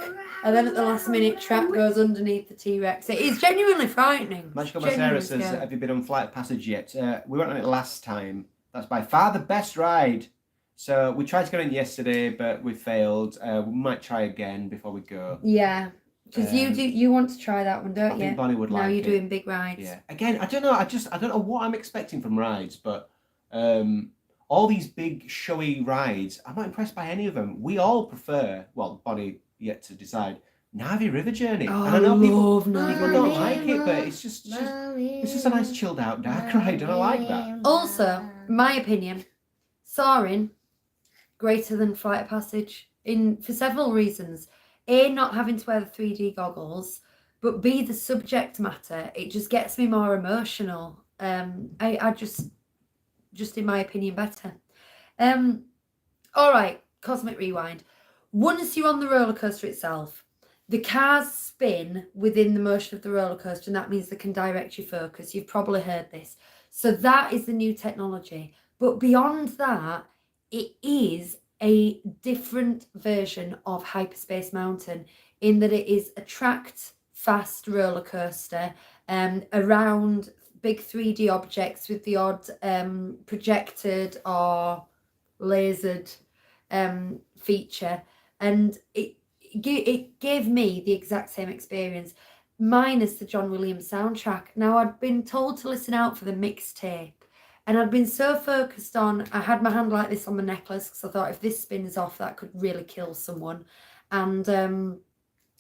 and then at the last minute, track goes underneath the T-Rex. It is genuinely frightening. Magical Sarah says, have you been on Flight of Passage yet? We went on it last time. That's by far the best ride. So we tried to go in yesterday, but we failed. We might try again before we go. Yeah, because you want to try that one, don't you? I think Bonnie would like it. Now you're doing big rides. Yeah. Again, I don't know. I don't know what I'm expecting from rides, but all these big showy rides, I'm not impressed by any of them. We all prefer. Well, Bonnie, yet to decide. Navi River Journey. Oh, And I know people Navi don't River like Journey. it, but it's just a nice chilled out dark ride, and I like that. Also, my opinion, soaring greater than Flight of Passage for several reasons. A, not having to wear the 3D goggles, but B, the subject matter. It just gets me more emotional. I just in my opinion, better. All right, Cosmic Rewind. Once you're on the roller coaster itself, the cars spin within the motion of the roller coaster, and that means they can direct your focus. You've probably heard this. So that is the new technology. But beyond that, it is a different version of Hyperspace Mountain in that it is a tracked, fast roller coaster around big 3D objects with the odd projected or lasered feature, and it gave me the exact same experience, minus the John Williams soundtrack. Now, I'd been told to listen out for the mixtape, and I'd been so focused on, I had my hand like this on my necklace because I thought if this spins off, that could really kill someone, and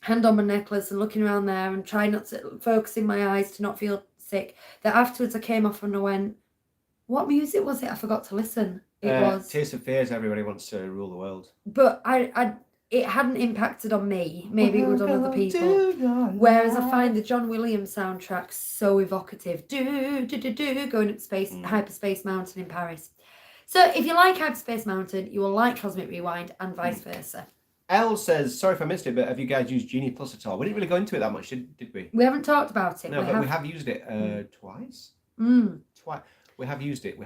hand on my necklace and looking around there and trying not to focus in my eyes to not feel sick, that afterwards I came off and I went, what music was it? I forgot to listen. It was Taste of Fears, Everybody Wants to Rule the World. But it hadn't impacted on me. Maybe it would on other people. Whereas I find the John Williams soundtrack so evocative. Going up space, Hyperspace Mountain in Paris. So if you like Hyperspace Mountain, you will like Cosmic Rewind and vice versa. Elle says, sorry if I missed it, but have you guys used Genie Plus at all? We didn't really go into it that much, did we? We haven't talked about it. No, but we have used it twice. Twice. We have used it.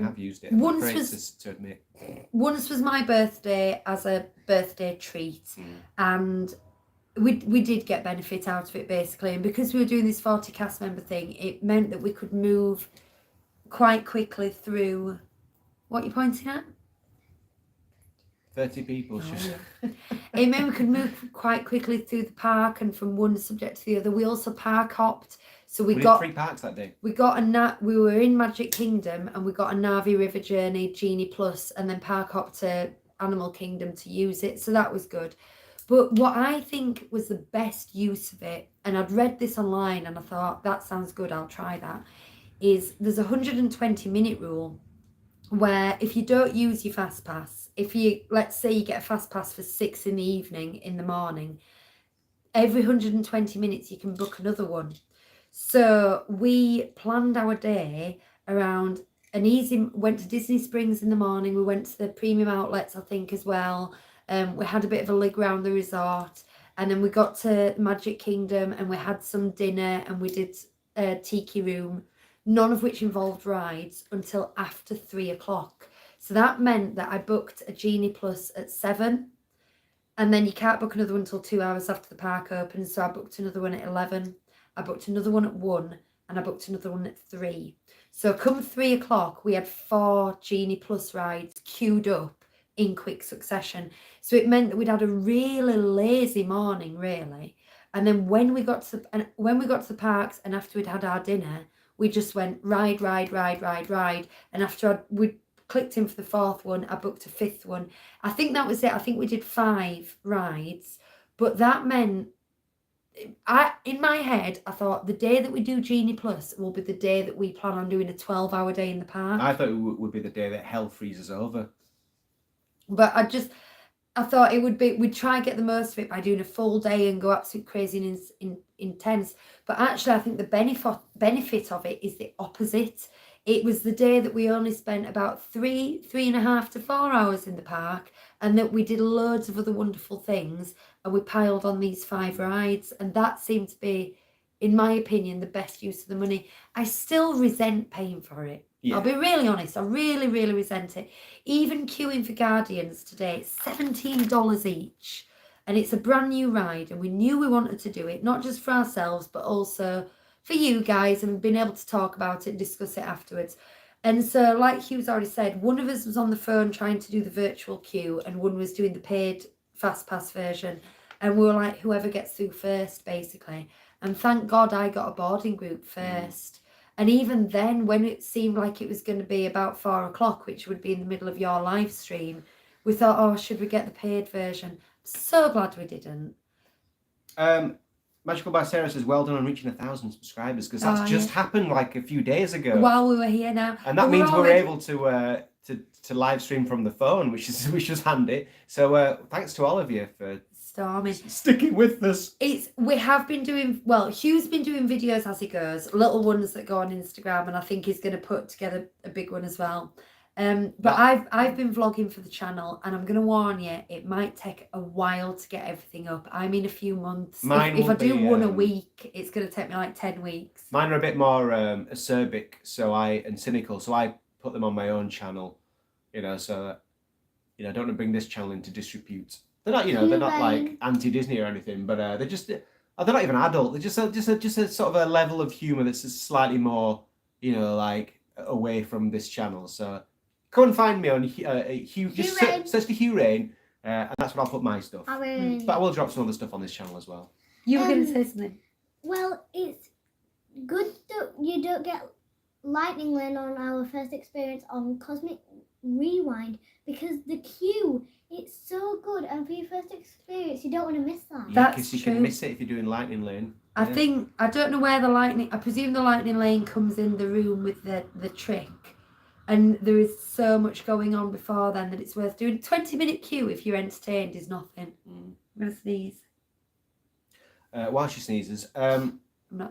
Once was my birthday as a birthday treat, and we did get benefit out of it basically. And because we were doing this 40 cast member thing, it meant that we could move quite quickly through. What are you pointing at? 30 people. It meant we could move quite quickly through the park and from one subject to the other. We also park hopped. So we got 3 parks that day. We were in Magic Kingdom and we got a Navi River Journey, Genie Plus, and then park hopped to Animal Kingdom to use it. So that was good. But what I think was the best use of it, and I'd read this online and I thought that sounds good, I'll try that, is there's a 120-minute rule where if you don't use your fast pass, if you, let's say you get a fast pass for 6 in the evening, in the morning, every 120 minutes you can book another one. So we planned our day around went to Disney Springs in the morning, we went to the premium outlets I think as well, we had a bit of a lig around the resort, and then we got to Magic Kingdom and we had some dinner and we did a tiki room, none of which involved rides until after 3 o'clock. So that meant that I booked a Genie Plus at 7, and then you can't book another one until 2 hours after the park opens, so I booked another one at 11. I booked another one at 1 and I booked another one at 3. So come 3 o'clock, we had 4 Genie Plus rides queued up in quick succession. So it meant that we'd had a really lazy morning, really. And then when we got to the parks and after we'd had our dinner, we just went ride. And after we clicked in for the 4th one, I booked a 5th one. I think that was it. I think we did 5 rides, but that meant, in my head, I thought the day that we do Genie Plus will be the day that we plan on doing a 12-hour day in the park. I thought it would be the day that hell freezes over. But I thought it would be, we'd try and get the most of it by doing a full day and go absolutely crazy and intense. But actually, I think the benefit of it is the opposite. It was the day that we only spent about 3.5 to 4 hours in the park, and that we did loads of other wonderful things, and we piled on these 5 rides, and that seemed to be, in my opinion, the best use of the money. I still resent paying for it. Yeah. I'll be really honest, I really resent it. Even queuing for Guardians today, it's $17 each, and it's a brand new ride, and we knew we wanted to do it, not just for ourselves, but also for you guys, and being able to talk about it and discuss it afterwards. And so, like Hugh's already said, one of us was on the phone trying to do the virtual queue, and one was doing the paid fast pass version, and we were like, whoever gets through first, basically. And thank God I got a boarding group first. And even then, when it seemed like it was going to be about 4 o'clock, which would be in the middle of your live stream, we thought, oh, should we get the paid version? I'm so glad we didn't. Magical by Sarah says, well done on reaching 1,000 subscribers, because that's just happened like a few days ago. While we were here now. And that means we're able to live stream from the phone, which is handy. So thanks to all of you for sticking with us. We have been doing, well, Hugh's been doing videos as he goes, little ones that go on Instagram, and I think he's going to put together a big one as well. But I've been vlogging for the channel, and I'm going to warn you, it might take a while to get everything up. I mean, a few months. If I do one a week, it's going to take me like 10 weeks. Mine are a bit more acerbic and cynical, so I put them on my own channel, so I don't want to bring this channel into disrepute. They're not, they're not like anti-Disney or anything, but they're not even adult. They're just a sort of a level of humour that's just slightly more, like away from this channel. So come and find me on Hugh. Just search for Hugh Rain, and that's where I'll put my stuff. But I will drop some other stuff on this channel as well. You were going to say something. Well, it's good that you don't get lightning lane on our first experience on Cosmic Rewind, because the queue, it's so good, and for your first experience you don't want to miss that. Yeah, because you can miss it if you're doing lightning lane. I don't know where I presume the lightning lane comes in the room with the trick, and there is so much going on before then that it's worth doing. 20-minute queue if you're entertained is nothing. I'm going to sneeze. While she sneezes,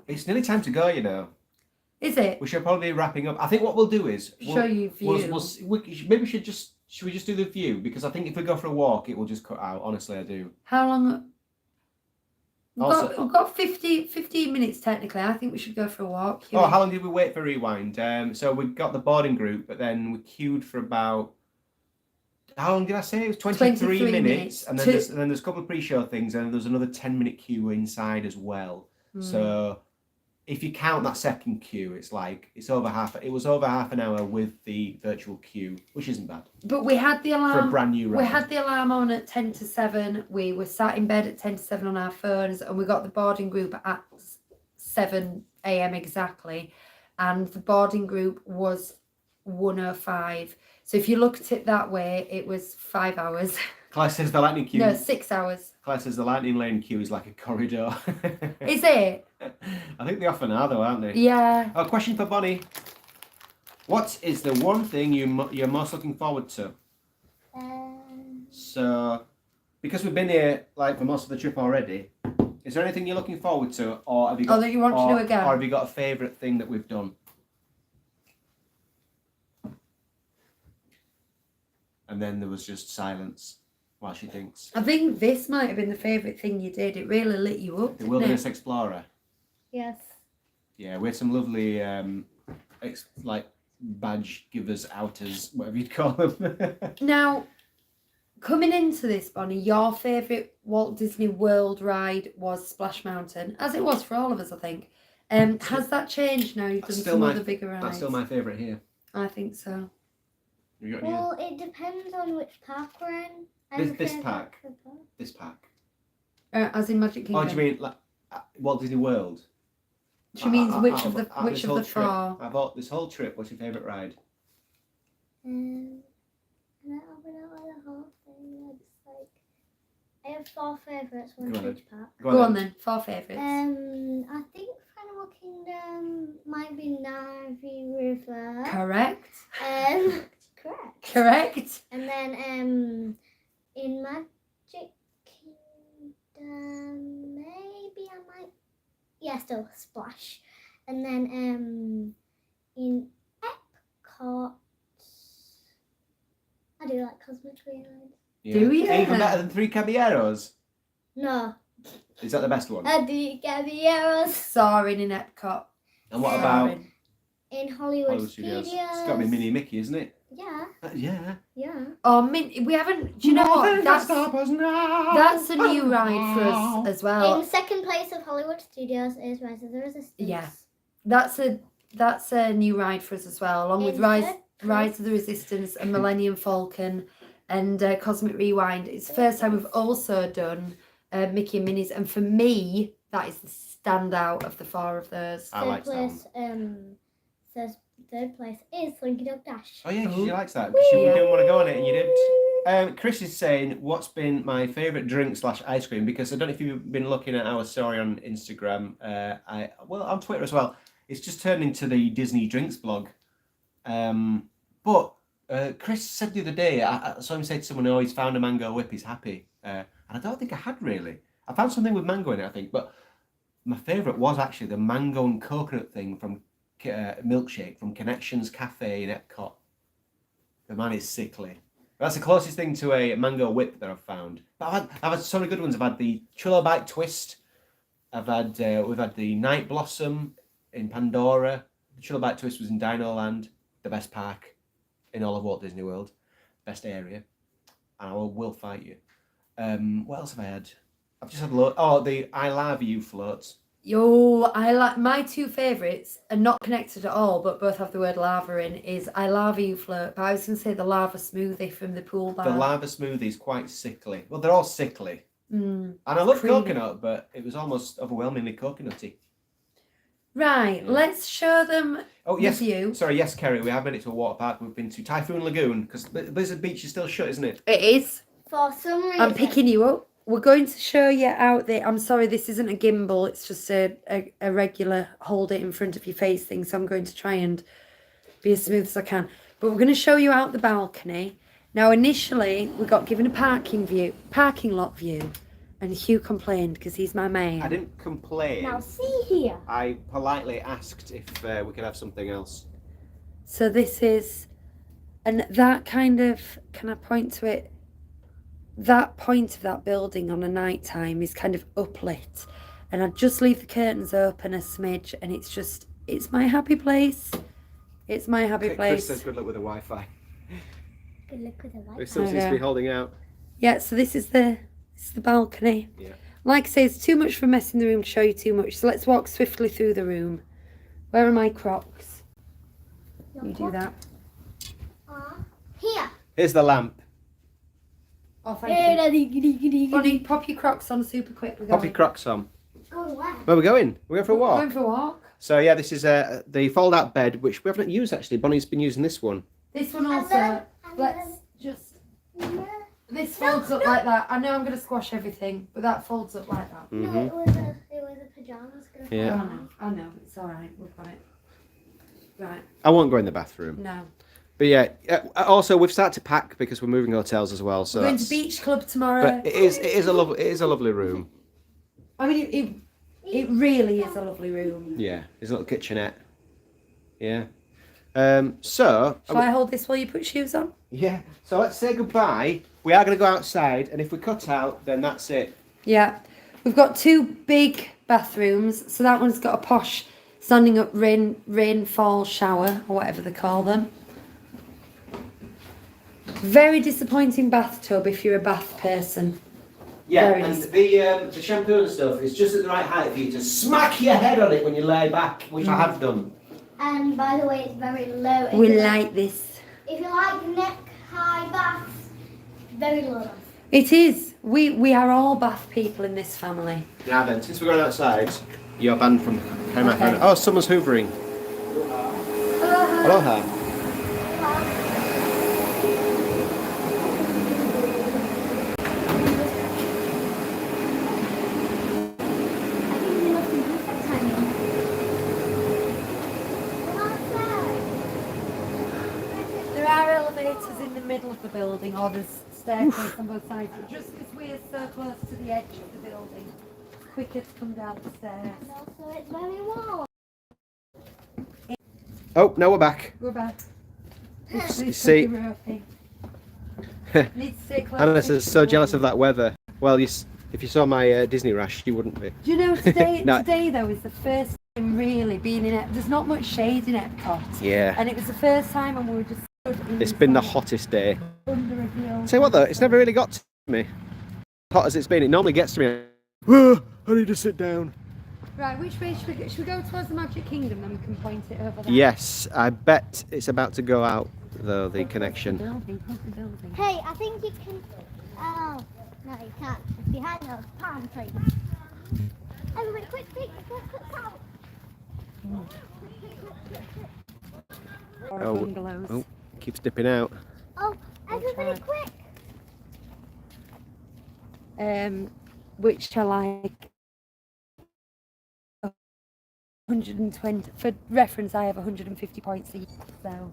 it's nearly time to go, Is it? We should probably be wrapping up. I think what we'll do is show you view. Maybe we should we just do the view? Because I think if we go for a walk, it will just cut out. Honestly, I do. How long? We've got 15 minutes technically. I think we should go for a walk. How long did we wait for Rewind? So we got the boarding group, but then we queued for about... How long did I say? It was 23 minutes. And then there's a couple of pre-show things, and there's another 10-minute queue inside as well. So if you count that second queue, it was over half an hour with the virtual queue, which isn't bad. But we had the alarm for a brand new ride. We had the alarm on at 10 to 7. We were sat in bed at 10 to 7 on our phones, and we got the boarding group at 7 a.m. exactly, and the boarding group was 1:05. So if you looked at it that way, it was 5 hours. Claire says the lightning queue. No, 6 hours. Claire says the lightning lane queue is like a corridor. Is it? I think they often are, though, aren't they? Yeah. A question for Bonnie. What is the one thing you're most looking forward to? So, because we've been here for most of the trip already, is there anything you're looking forward to, or have you got? That you want to do again? Or have you got a favourite thing that we've done? And then there was just silence while she thinks. I think this might have been the favourite thing you did. It really lit you up. The Wilderness Explorer. Yes. Yeah, we had some lovely badge givers, outers, whatever you'd call them. Now, coming into this, Bonnie, your favourite Walt Disney World ride was Splash Mountain, as it was for all of us, I think. Has that changed now? You've done some other bigger rides. That's still my favourite here. I think so. Well, it depends on which park we're in. This park. As in Magic Kingdom. Oh, do you mean Walt Disney World? She means which of the four? I bought this whole trip. What's your favourite ride? I have 4 favourites. One for each park. Go on then. 4 favourites. I think Animal Kingdom might be Navi River. Correct. Correct. And then in Magic Kingdom, maybe I might. Yeah, still Splash. And then in Epcot, I do like Cosmic Rewind. Yeah. Do you? Even better than Three Caballeros? No. Is that the best one? The Caballeros. Soaring in Epcot. And what about in Hollywood Studios? It's got to be Minnie Mickey, isn't it? Yeah. Yeah. Oh, we haven't. Do you know what? That's a new ride for us as well. In second place of Hollywood Studios is Rise of the Resistance. Yeah, that's a new ride for us as well, along with Rise of the Resistance and Millennium Falcon and Cosmic Rewind. It's the first time we've also done Mickey and Minnie's, and for me, that is the standout of the 4 of those. I like Third place is Slinky Dog Dash. Oh yeah, she likes that. She didn't want to go on it, and you did. Chris is saying, what's been my favourite drink / ice cream? Because I don't know if you've been looking at our story on Instagram, on Twitter as well. It's just turned into the Disney drinks blog. But Chris said the other day, I saw him say to someone, oh, he's found a mango whip, he's happy. And I don't think I had really. I found something with mango in it, I think. But my favourite was actually the mango and coconut thing from milkshake from Connections Cafe in Epcot. The man is sickly. That's the closest thing to a mango whip that I've found. But I've had so many good ones. I've had the Chulo Bite Twist. We've had the Night Blossom in Pandora. The Chulo Bite Twist was in Dino Land, the best park in all of Walt Disney World, best area. And I will fight you. What else have I had? I've just had the I Love You floats. Yo, I like my two favourites are not connected at all, but both have the word lava in. Is I Lava You float, but I was going to say the lava smoothie from the pool bar. The lava smoothie is quite sickly. Well, they're all sickly. And I love coconut, but it was almost overwhelmingly coconutty. Right, let's show them. Oh yes, you. Sorry, yes, Kerry. We have been to a water park. We've been to Typhoon Lagoon because Blizzard Beach is still shut, isn't it? It is. For some reason. I'm picking you up. We're going to show you out there. I'm sorry, this isn't a gimbal. It's just a regular hold it in front of your face thing. So I'm going to try and be as smooth as I can. But we're going to show you out the balcony. Now, initially, we got given a parking lot view. And Hugh complained because he's my man. I didn't complain. Now see here. I politely asked if we could have something else. So this is, and that kind of, can I point to it? That point of that building on a night time is kind of uplit, and I just leave the curtains open a smidge, and it's my happy place. It's my happy place. Chris says good luck with the Wi-Fi. Good luck with the It light. still seems to be holding out. Yeah, so this is the balcony. Yeah. Like I say, it's too much for mess in the room to show you too much, so let's walk swiftly through the room. Where are my Crocs? You do that. Here. Here's the lamp. Oh, thank you. Bonnie, pop your Crocs on super quick. Pop your Crocs on. Go where? Where are we going? We're going for a walk. Going for a walk. So yeah, this is the fold-out bed, which we haven't used actually. Bonnie's been using this one. This one also. Let's just. This folds up like that. I know I'm going to squash everything, but that folds up like that. Mm-hmm. No, it was a pajamas. Yeah. I know. It's all right. We've got it. Right. I won't go in the bathroom. No. But yeah, also we've started to pack because we're moving hotels as well. So We're going to beach club tomorrow. But it is a lovely room. I mean, it really is a lovely room. Yeah, there's a little kitchenette. Yeah. So Shall I hold this while you put shoes on? yeah. So let's say goodbye. We are going to go outside, and if we cut out, then that's it. Yeah. We've got two big bathrooms. So that one's got a posh standing up rainfall shower, or whatever they call them. Very disappointing bathtub if you're a bath person. Yeah, Very and nice. the shampoo and stuff is just at the right height for you to smack your head on it when you lay back, which I have done. And by the way, it's very low. We like this. If you like neck high baths, very low. It is. We are all bath people in this family. Now then, since we're going outside, you're banned from carrying my Okay. phone. Oh, someone's hoovering. Aloha. There are elevators in the middle of the building, or there's staircase on both sides. But just because we're so close to the edge of the building, it's quicker to come down the stairs. And also, it's very warm. Oh, no, we're back. We're back. You see, Need to stay close. Anna to says, the so jealous building. of that weather. Well, if you saw my Disney rash, you wouldn't be. Do you know today? No. Today though is the first time really being in it. There's not much shade in Epcot. Yeah. And it was the first time when we were just stood It's been the inside hottest day. under a hill. Say what though, it's never really got to me. Hot as it's been, it normally gets to me. I need to sit down. Right, which way should we go? Should we go towards the Magic Kingdom, then we can point it over there? Yes, I bet it's about to go out though, the connection. Building. Hey, I think you can. Oh, no, you can't. It's behind those palm trees. Everybody, quick, out. Or Oh, bungalows. oh, keeps dipping out. Oh, everybody, try. quick. which are like 120. For reference, I have 150 points a year. So,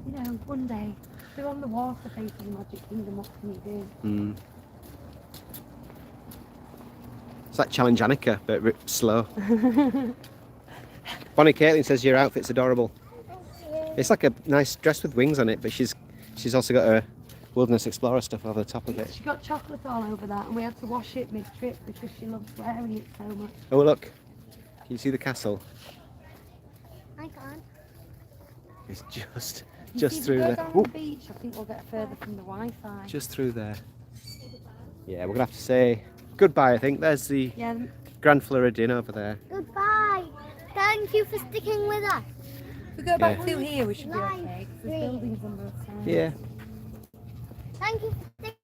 you know, one day they're on the water facing the Magic Kingdom. What can you do? It's like Challenge Annika, but slow. Bonnie Caitlin says your outfit's adorable. It's like a nice dress with wings on it, but she's also got her Wilderness Explorer stuff over the top of it. She got chocolate all over that, and we had to wash it mid-trip because she loves wearing it so much. Oh look, can you see the castle? I can't. It's just See through the there. on the beach. I think we'll get further from the Wi-Fi. Just through there. Yeah, we're gonna have to say goodbye. I think there's the Grand Floridian over there. Goodbye. Thank you for sticking with us. If we go back through here, we should be okay. 'Cause there's buildings on both sides. Yeah. Thank you for